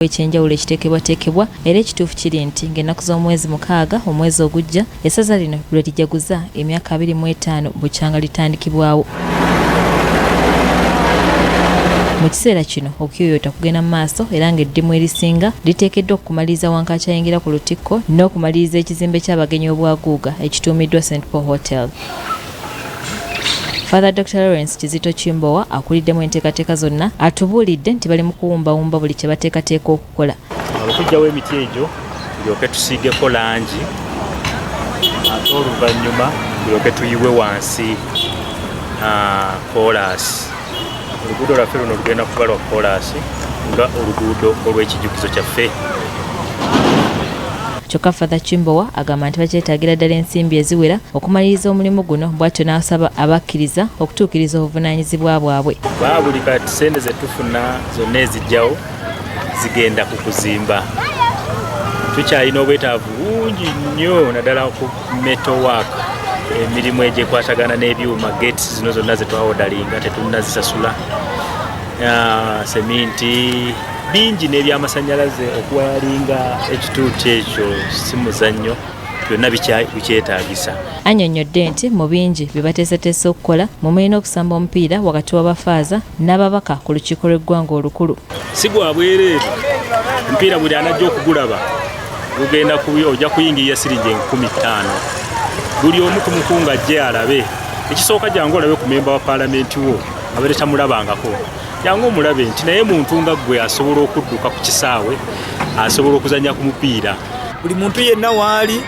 ekyenjawulo ekiteekebwateekebwa era ekituufu kiri nti ng'ennaku z'omwezi 6 omwezi ogujja essaza lino lwe lijaguza emyaka 25 bukyanga litandikibwawo. Mu kiseera kino okuyoyota kugenda mu maaso era ng'eddimu erisinga liteekeddwa okumaliriza wankaaki ayingira ku lutikko n'okumaliriza ekizimbe ky'abagenyi obwaguuga ekituumiddwa St. Paul Hotel. Father Dr. Lawrence Kizito Kimbowa akuliddemu enteekateeka zonna atubuulidde nti bali mu kuwumbawumba buli kye bateekateeka okukola. Okujjawo emiti egyo tulyoke tusiigeko langi ate oluvannyuma tulyoke tuyiwe wansi koolaasi. Oluguudo lwaffe luno lugenda kuba lwa koolaasi nga oluguudo olw'ekijjukizo kyaffe. Kyokka Father Kimbowa agamba nti bakyetaagira ddala ensimbi eziwera okumaliriza omulimu guno, bw'atyo n'asaba abakkiriza okutuukiriza obuvunaanyizibwa bwabwe. Buli kati ssente ze tufuna zonna ezijjawo zigenda ku kuzimba. Tukyalina obwetaavu bungi nnyo naddala ku metal work, emirimu egyekwatagana n'ebyuma, gates zino zonna ze twawodalinga tetunnazisasula, seminti bingi n'ebyamasannyalaze okuwayalinga ekituuti ekyo si muzannyo, byonna bikyetaagisa. Annyonnyodde nti mu bingi bye bateeseteese okukola mulina okusamba omupiira wakati w'abafaaza n'ababaka ku lukiiko lw'eggwanga olukulu. Si gwa bwereere, omupiira buli anajja okugulaba gugenda ojja kuyingirira siringi 15,000. Buli omu tumukunga ajje alabe. Ekisooka jangu olabe ku memba wa paalamenti wo abeere tamulabangako. Jangu omulabe nti naye muntu nga ggwe asobola okudduka ku kisaawe, asobola okuzannya ku mupiira. Buli muntu yenna waali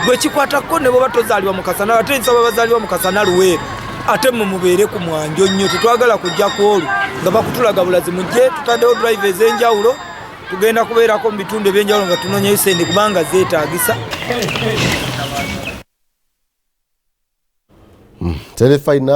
gwe kikwatako ne bw'oba tozaalibwa mu Kasana, ate nsaba bazaalibwa mu Kasana Luweero ate mmwe mubeere ku mwanjo nnyo. Tetwagala kujja ku olwo nga bakutulaga bulazi. Mujje tutaddewo drive ez'enjawulo, tugenda kubeerako mu bitundu eby'enjawulo nga tunoonyayo ssente kubanga zeetaagisa.